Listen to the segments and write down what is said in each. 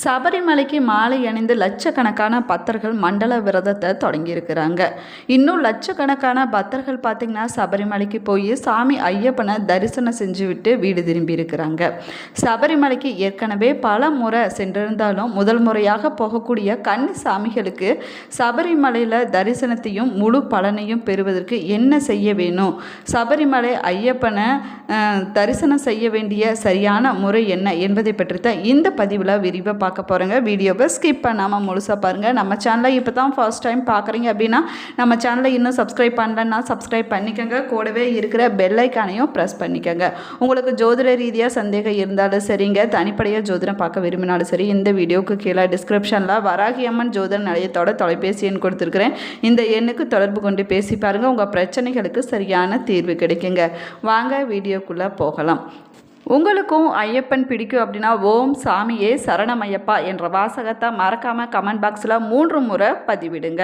சபரிமலைக்கு மாலை அணிந்து லட்சக்கணக்கான பக்தர்கள் மண்டல விரதத்தை தொடங்கியிருக்கிறாங்க. இன்னும் லட்சக்கணக்கான பக்தர்கள் பார்த்திங்கன்னா சபரிமலைக்கு போய் சாமி ஐயப்பனை தரிசனம் செஞ்சு விட்டு வீடு திரும்பி இருக்கிறாங்க. சபரிமலைக்கு ஏற்கனவே பல முறை சென்றிருந்தாலும் முதல் முறையாக போகக்கூடிய கன்னி சாமிகளுக்கு சபரிமலையில் தரிசனத்தையும் முழு பலனையும் பெறுவதற்கு என்ன செய்ய வேணும், சபரிமலை ஐயப்பனை தரிசனம் செய்ய வேண்டிய சரியான முறை என்ன என்பதை பற்றி தான் இந்த பதிவில் விரிவாக பார்க்க போகிறேங்க. வீடியோவை ஸ்கிப் பண்ணாமல் முழுசாக பாருங்கள். நம்ம சேனலை இப்போ தான் ஃபர்ஸ்ட் டைம் பார்க்குறீங்க அப்படின்னா நம்ம சேனலை இன்னும் சப்ஸ்கிரைப் பண்ணலன்னா சப்ஸ்கிரைப் பண்ணிக்கோங்க. கூடவே இருக்கிற பெல் ஐக்கானையும் ப்ரெஸ் பண்ணிக்கோங்க. உங்களுக்கு ஜோதிட ரீதியாக சந்தேகம் இருந்தாலும் சரிங்க, தனிப்படையாக ஜோதிடம் பார்க்க விரும்பினாலும் சரி, இந்த வீடியோவுக்கு கீழே டிஸ்கிரிப்ஷனில் வராகி அம்மன் ஜோதிட நிலையத்தோட தொலைபேசி எண் கொடுத்துருக்குறேன். இந்த எண்ணுக்கு தொடர்பு கொண்டு பேசி பாருங்கள். உங்கள் பிரச்சனைகளுக்கு சரியான தீர்வு கிடைக்குங்க. வாங்க வீடியோக்குள்ளே போகலாம். உங்களுக்கும் ஐயப்பன் பிடிக்கும் அப்படின்னா ஓம் சாமியே சரணமையப்பா என்ற வாசகத்தை மறக்காமல் கமெண்ட் பாக்ஸில் 3 முறை பதிவிடுங்க.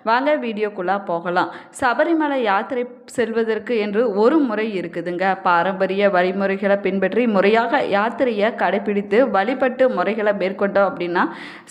வாங்க வீடியோக்குள்ளே போகலாம். சபரிமலை யாத்திரை செல்வதற்கு என்று ஒரு முறை இருக்குதுங்க. பாரம்பரிய வழிமுறைகளை பின்பற்றி முறையாக யாத்திரையை கடைபிடித்து வழிபட்டு முறைகளை மேற்கொண்டோம் அப்படின்னா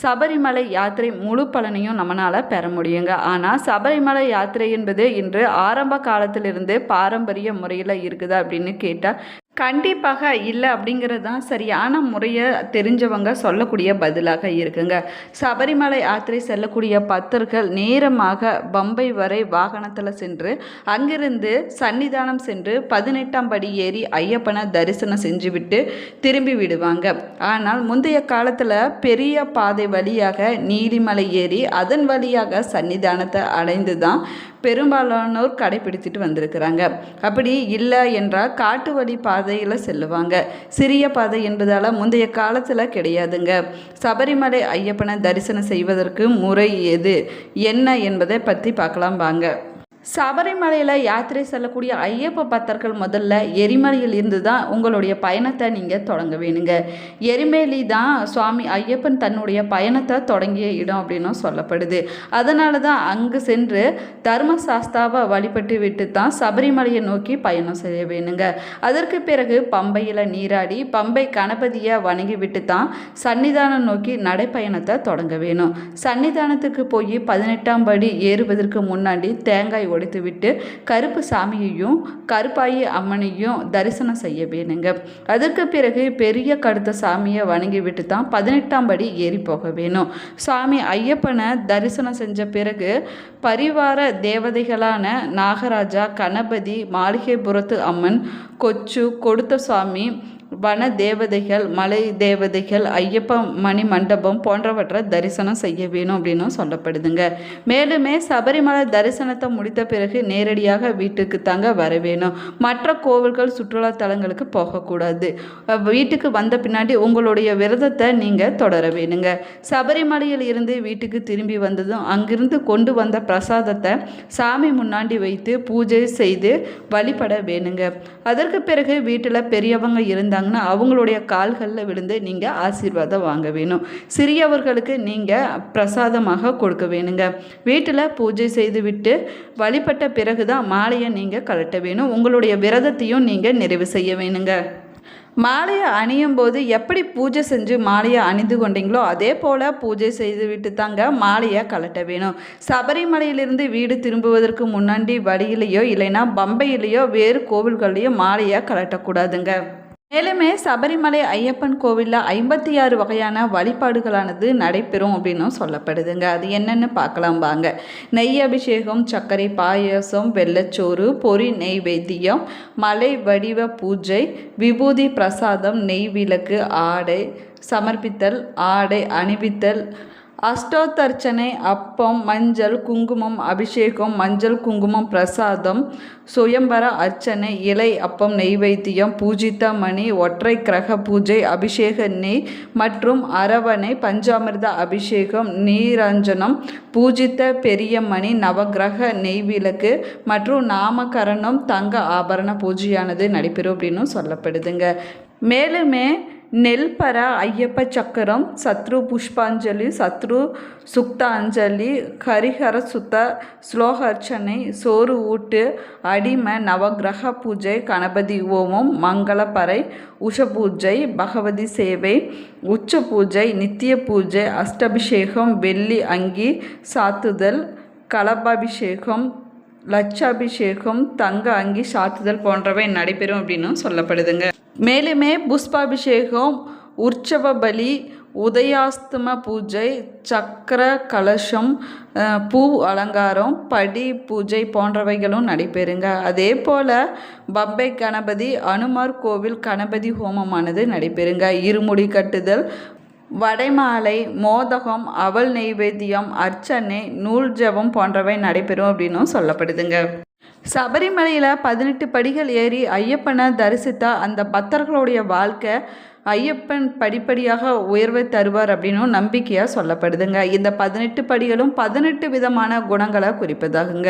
சபரிமலை யாத்திரை முழு பலனையும் நம்மளால் பெற முடியுங்க. ஆனால் சபரிமலை யாத்திரை என்பது இன்று ஆரம்ப காலத்திலிருந்து பாரம்பரிய முறையில் இருக்குதா அப்படின்னு கேட்டால் கண்டிப்பாக இல்லை அப்படிங்கிறது தான் சரியான முறையை தெரிஞ்சவங்க சொல்லக்கூடிய பதிலாக இருக்குங்க. சபரிமலை யாத்திரை செல்லக்கூடிய பக்தர்கள் நேரமாக பம்பை வரை வாகனத்தில் சென்று அங்கிருந்து சன்னிதானம் சென்று 18ஆம் படி ஏறி ஐயப்பனை தரிசனம் செஞ்சுவிட்டு திரும்பி விடுவாங்க. ஆனால் முந்தைய காலத்தில் பெரிய பாதை வழியாக நீலிமலை ஏறி அதன் வழியாக சன்னிதானத்தை அடைந்து தான் பெரும்பாலானோர் கடைபிடித்துட்டு வந்திருக்கிறாங்க. அப்படி இல்லை என்றால் காட்டு வழி பாதையில் செல்லுவாங்க. சிறிய பாதை என்பதால் முந்தைய காலத்தில் கிடையாதுங்க. சபரிமலை ஐயப்பனை தரிசனம் செய்வதற்கு முறை எது என்ன என்பதை பற்றி பார்க்கலாம் வாங்க. சபரிமலையில் யாத்திரை செல்லக்கூடிய ஐயப்ப பக்தர்கள் முதல்ல எரிமலையில் இருந்து தான் உங்களுடைய பயணத்தை நீங்கள் தொடங்க வேணுங்க. எரிமேலி தான் சுவாமி ஐயப்பன் தன்னுடைய பயணத்தை தொடங்கிய இடம் அப்படின்னும் சொல்லப்படுது. அதனால தான் அங்கு சென்று தர்மசாஸ்தாவை வழிபட்டு விட்டு தான் சபரிமலையை நோக்கி பயணம் செய்ய வேணுங்க. அதற்கு பிறகு பம்பையில் நீராடி பம்பை கணபதியை வணங்கி விட்டு தான் சன்னிதானம் நோக்கி நடைப்பயணத்தை தொடங்க வேணும். சன்னிதானத்துக்கு போய் 18ஆம் படி ஏறுவதற்கு முன்னாடி தேங்காய் உடைத்து விட்டு கருப்பு சாமியையும் கருப்பாயி அம்மனையும் தரிசனம் செய்ய வேணுங்க. அதற்கு பிறகு பெரிய கடுத்த சாமியை வணங்கி விட்டு தான் 18ஆம் படி ஏறி போக வேணும். சுவாமி ஐயப்பனை தரிசனம் செஞ்ச பிறகு பரிவார தேவதைகளான நாகராஜா, கணபதி, மாளிகைபுரத்து அம்மன், கொச்சு, கொடுத்த சுவாமி, வன தேவதைகள், மலை தேவதைகள், ஐயப்ப மணி மண்டபம் போன்றவற்றை தரிசனம் செய்ய வேணும் அப்படின்னு சொல்லப்படுதுங்க. மேலுமே சபரிமலை தரிசனத்தை முடித்த பிறகு நேரடியாக வீட்டுக்கு தாங்க வர வேணும். மற்ற கோவில்கள் சுற்றுலா தலங்களுக்கு போகக்கூடாது. வீட்டுக்கு வந்த பின்னாடி உங்களுடைய விரதத்தை நீங்கள் தொடர வேணுங்க. சபரிமலையில் இருந்து வீட்டுக்கு திரும்பி வந்ததும் அங்கிருந்து கொண்டு வந்த பிரசாதத்தை சாமி முன்னாடி வைத்து பூஜை செய்து வழிபட வேணுங்க. அதற்கு பிறகு வீட்டில் பெரியவங்க இருந்தாங்க அவங்களுடைய கால்களில் விழுந்து நீங்கள் ஆசீர்வாதம் வாங்க வேணும். சிறியவர்களுக்கு நீங்கள் பிரசாதமாக கொடுக்க வேணுங்க. வீட்டில் பூஜை செய்து விட்டு வழிபட்ட பிறகுதான் மாலையை நீங்கள் கழட்ட வேணும். உங்களுடைய விரதத்தையும் நீங்கள் நிறைவு செய்ய வேணுங்க. மாலையை அணியும் போது எப்படி பூஜை செஞ்சு மாலையை அணிந்து கொண்டீங்களோ அதே போல் பூஜை செய்து விட்டு தாங்க மாலையை கழட்ட வேணும். சபரிமலையிலிருந்து வீடு திரும்புவதற்கு முன்னாடி வழியிலையோ இல்லைன்னா பம்பையிலையோ வேறு கோவில்கள்லையோ மாலையை கழட்டக்கூடாதுங்க. மேலுமே சபரிமலை ஐயப்பன் கோவிலில் 56 வகையான வழிபாடுகளானது நடைபெறும் அப்படின்னும் சொல்லப்படுதுங்க. அது என்னென்னு பார்க்கலாம் வாங்க. நெய் அபிஷேகம், சர்க்கரை பாயசம், வெள்ளச்சோறு, பொறி நெய்வேத்தியம், மலை வடிவ பூஜை, விபூதி பிரசாதம், நெய் விளக்கு, ஆடை சமர்ப்பித்தல், ஆடை அணிவித்தல், அஷ்டோத்தர்ச்சனை, அப்பம், மஞ்சள் குங்குமம் அபிஷேகம், மஞ்சள் குங்குமம் பிரசாதம், சுயம்பர அர்ச்சனை, இலை அப்பம் நெய்வேத்தியம், பூஜித்த மணி, ஒற்றை கிரக பூஜை, அபிஷேக நெய் மற்றும் அரவணை, பஞ்சாமிர்த அபிஷேகம், நீராஞ்சனம், பூஜித்த பெரிய மணி, நவகிரக நெய்விளக்கு மற்றும் நாமகரணம், தங்க ஆபரண பூஜையானது நடைபெறும் அப்படின்னு சொல்லப்படுதுங்க. மேலுமே நெல்பர ஐயப்ப சக்கரம், சத்ரு புஷ்பாஞ்சலி, சத்ரு சுக்தாஞ்சலி, ஹரிஹர சுத்த ஸ்லோகார்ச்சனை, சோறு ஊட்டு, அடிம நவகிரக பூஜை, கணபதி ஹோமம், மங்களப்பறை, உஷபூஜை, பகவதி சேவை, உச்ச பூஜை, நித்திய பூஜை, அஷ்டபிஷேகம், வெள்ளி அங்கி சாத்துதல், கலபாபிஷேகம், லட்சாபிஷேகம், தங்க அங்கி சாத்துதல் போன்றவை நடைபெறும் அப்படின்னு சொல்லப்படுதுங்க. மேலுமே புஷ்பாபிஷேகம், உற்சவ பலி, உதயாஸ்தம பூஜை, சக்கர கலசம், பூ அலங்காரம், படி பூஜை போன்றவைகளும் நடைபெறுங்க. அதே போல் பம்பை கணபதி, அனுமார் கோவில் கணபதி ஹோமமானது நடைபெறுங்க. இருமுடி கட்டுதல், வடைமாலை, மோதகம், அவல் நெய்வேத்தியம், அர்ச்சனை, நூல் ஜபம் போன்றவை நடைபெறும் அப்படின்னும் சொல்லப்படுதுங்க. சபரிமலையில் 18 படிகள் ஏறி ஐயப்பனை தரிசித்தா அந்த பக்தர்களுடைய வாழ்க்கை ஐயப்பன் படிப்படியாக உயர்வை தருவார் அப்படின்னும் நம்பிக்கையாக சொல்லப்படுதுங்க. இந்த 18 படிகளும் 18 விதமான குணங்களை குறிப்பதாகுங்க.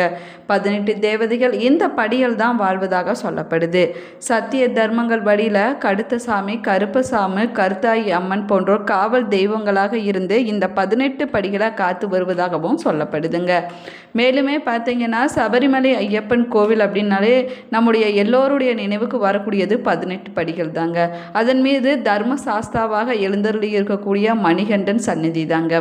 18 தேவதைகள் இந்த படிகள் தான் வாழ்வதாக சொல்லப்படுது. சத்திய தர்மங்கள் வழியில் கடுத்தசாமி, கருப்பசாமி, கருத்தாயி அம்மன் போன்றோர் காவல் தெய்வங்களாக இருந்து இந்த 18 படிகளை காத்து வருவதாகவும் சொல்லப்படுதுங்க. மேலுமே பார்த்தீங்கன்னா சபரிமலை ஐயப்பன் கோவில் அப்படின்னாலே நம்முடைய எல்லோருடைய நினைவுக்கு வரக்கூடியது 18 படிகள் தாங்க. அதன் மீது தர்ம சாஸ்தாவாக எழுந்தருளி இருக்கக்கூடிய மணிகண்டன் சந்நிதி தாங்க.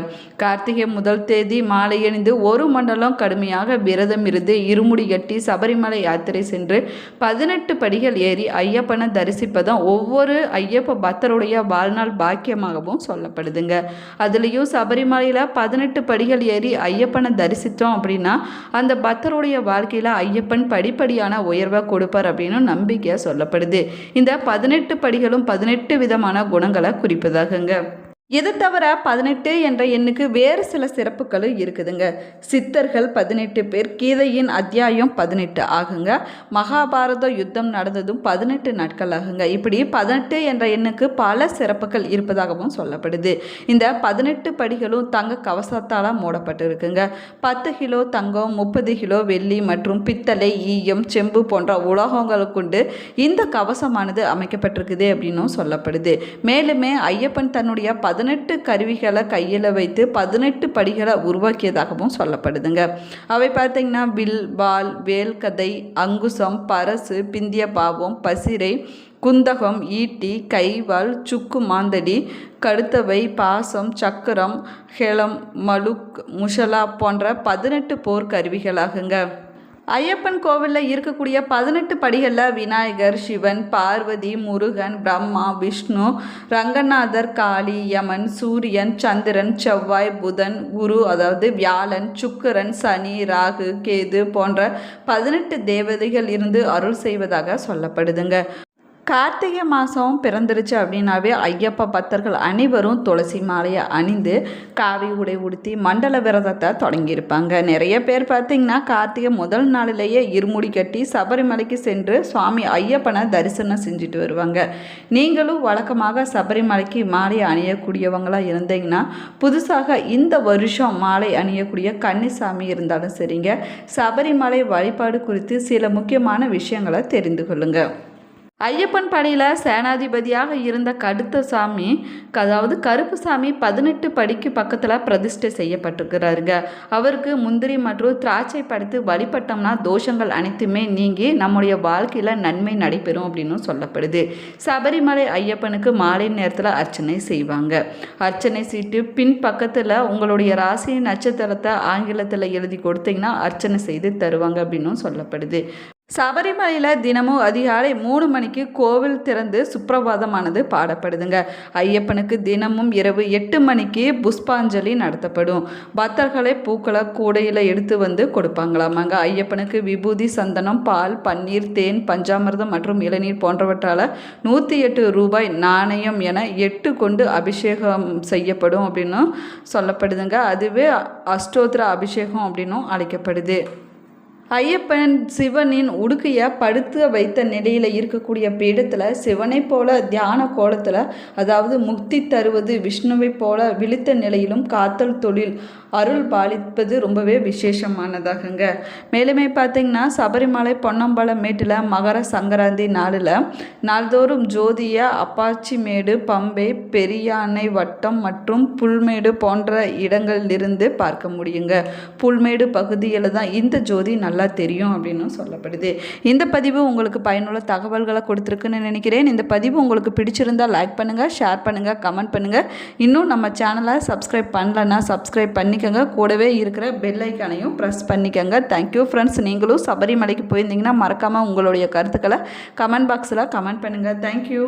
கார்த்திகை முதல் தேதி மாலை அணிந்து ஒரு மண்டலம் கடுமையாக விரதம் இருந்து இருமுடி கட்டி சபரிமலை யாத்திரை சென்று 18 படிகள் ஏறி ஐயப்பனை தரிசிப்பதும் ஒவ்வொரு ஐயப்ப பக்தருடைய வாழ்நாள் பாக்கியமாகவும் சொல்லப்படுதுங்க. அதுலேயும் சபரிமலையில் 18 படிகள் ஏறி ஐயப்பனை தரிசித்தோம் அப்படின்னா அந்த பக்தருடைய வாழ்க்கையில் ஐயப்பன் படிப்படியான உயர்வை கொடுப்பார் அப்படின்னு நம்பிக்கையாக சொல்லப்படுது. இந்த 18 படிகளும் 18 விதமான குணங்களை குறிப்பதாகுங்க. இது தவிர 18 என்ற எண்ணுக்கு வேறு சில சிறப்புகளும் இருக்குதுங்க. சித்தர்கள் 18 பேர், கீதையின் அத்தியாயம் 18 ஆகுங்க. மகாபாரத யுத்தம் நடந்ததும் 18 நாட்கள் ஆகுங்க. இப்படி 18 என்ற எண்ணுக்கு பல சிறப்புகள் இருப்பதாகவும் சொல்லப்படுது. இந்த 18 படிகளும் தங்க கவசத்தால் மூடப்பட்டு இருக்குங்க. 10 கிலோ தங்கம், 30 கிலோ வெள்ளி மற்றும் பித்தளை, ஈயம், செம்பு போன்ற உலோகங்களை கொண்டு இந்த கவசமானது அமைக்கப்பட்டிருக்குது அப்படின்னும் சொல்லப்படுது. மேலுமே ஐயப்பன் தன்னுடைய 18 கருவிகளை கையில் வைத்து 18 படிகளை உருவாக்கியதாகவும் சொல்லப்படுதுங்க. அவை பார்த்தீங்கன்னா வில், வால், வேல்கதை, அங்குசம், பரசு, பிந்திய பாவம், பசிரை, குந்தகம், ஈட்டி, கைவால், சுக்கு மாந்தடி, கடுத்தவை, பாசம், சக்கரம், ஹெலம், மலுக், முஷலா போன்ற 18 போர் கருவிகளாகுங்க. ஐயப்பன் கோவிலில் இருக்கக்கூடிய 18 படிகளில் விநாயகர், சிவன், பார்வதி, முருகன், பிரம்மா, விஷ்ணு, ரங்கநாதர், காளி, யமன், சூரியன், சந்திரன், செவ்வாய், புதன், குரு அதாவது வியாழன், சுக்கிரன், சனி, ராகு, கேது போன்ற 18 தேவதைகள் இருந்து அருள் செய்வதாக சொல்லப்படுதுங்க. கார்த்திகை மாதம் பிறந்துருச்சு அப்படின்னாவே ஐயப்ப பக்தர்கள் அனைவரும் துளசி மாலையை அணிந்து காவி உடை உடுத்தி மண்டல விரதத்தை தொடங்கியிருப்பாங்க. நிறைய பேர் பார்த்திங்கன்னா கார்த்திகை முதல் நாளிலேயே இருமுடி கட்டி சபரிமலைக்கு சென்று சுவாமி ஐயப்பனை தரிசனம் செஞ்சுட்டு வருவாங்க. நீங்களும் வழக்கமாக சபரிமலைக்கு மாலை அணியக்கூடியவங்களாக இருந்தீங்கன்னா புதுசாக இந்த வருஷம் மாலை அணியக்கூடிய கன்னிசாமி இருந்தாலும் சரிங்க, சபரிமலை வழிபாடு குறித்து சில முக்கியமான விஷயங்களை தெரிந்து கொள்ளுங்க. ஐயப்பன் படையில் சேனாதிபதியாக இருந்த கடுத்தசாமி, அதாவது கருப்புசாமி 18 படிக்கு பக்கத்தில் பிரதிஷ்டை செய்யப்பட்டிருக்கிறாருங்க. அவருக்கு முந்திரி மற்றும் திராட்சை படைத்து வழிபட்டோம்னா தோஷங்கள் அனைத்துமே நீங்கி நம்முடைய வாழ்க்கையில் நன்மை நடைபெறும் அப்படின்னு சொல்லப்படுது. சபரிமலை ஐயப்பனுக்கு மாலை நேரத்தில் அர்ச்சனை செய்வாங்க. அர்ச்சனை சீட்டு பின் பக்கத்தில் உங்களுடைய ராசி நட்சத்திரத்தை ஆங்கிலத்தில் எழுதி கொடுத்தீங்கன்னா அர்ச்சனை செய்து தருவாங்க அப்படின்னும் சொல்லப்படுது. சபரிமலையில் தினமும் அதிகாலை 3 மணிக்கு கோவில் திறந்து சுப்பிரபாதமானது பாடப்படுதுங்க. ஐயப்பனுக்கு தினமும் இரவு 8 மணிக்கு புஷ்பாஞ்சலி நடத்தப்படும். பக்தர்களை பூக்களை கூடையில் எடுத்து வந்து கொடுப்பாங்களாமாங்க. ஐயப்பனுக்கு விபூதி, சந்தனம், பால், பன்னீர், தேன், பஞ்சாமிர்தம் மற்றும் இளநீர் போன்றவற்றால் 108 ரூபாய் நாணயம் என 8 கொண்டு அபிஷேகம் செய்யப்படும் அப்படின்னும் சொல்லப்படுதுங்க. அதுவே அஷ்டோத்திர அபிஷேகம் அப்படின்னும் அழைக்கப்படுது. ஐயப்பன் சிவனின் உடுக்கையை படுத்து வைத்த நிலையில் இருக்கக்கூடிய பீடத்தில் சிவனை போல தியான கோலத்தில், அதாவது முக்தி தருவது விஷ்ணுவை போல விழித்த நிலையிலும் காத்தல் தொழில் அருள் பாலிப்பது ரொம்பவே விசேஷமானதாகுங்க. மேலுமே பார்த்திங்கன்னா சபரிமலை பொன்னம்பலம் மேட்டில் மகர சங்கராந்தி நாளில் நாள்தோறும் ஜோதியை அப்பாச்சிமேடு, பம்பை, பெரியானை வட்டம் மற்றும் புல்மேடு போன்ற இடங்களிலிருந்து பார்க்க முடியுங்க. புல்மேடு பகுதியில் தான் இந்த ஜோதி நல்லா தெரியும் அப்படின்னு சொல்லப்படுது. இந்த பதிவு உங்களுக்கு பயனுள்ள தகவல்களை கொடுத்துருக்குன்னு நினைக்கிறேன். இந்த பதிவு உங்களுக்கு பிடிச்சிருந்தால் லைக் பண்ணுங்கள், ஷேர் பண்ணுங்கள், கமெண்ட் பண்ணுங்கள். இன்னும் நம்ம சேனலை சப்ஸ்கிரைப் பண்ணலன்னா சப்ஸ்கிரைப் பண்ணிக்கோங்க. கூடவே இருக்கிற பெல் ஐக்கானையும் ப்ரெஸ் பண்ணிக்கோங்க. Thank you friends. நீங்களும் சபரிமலைக்கு போயிருந்தீங்கன்னா மறக்காமல் உங்களுடைய கருத்துக்களை கமெண்ட் பாக்ஸில் கமெண்ட் பண்ணுங்கள். தேங்க்யூ.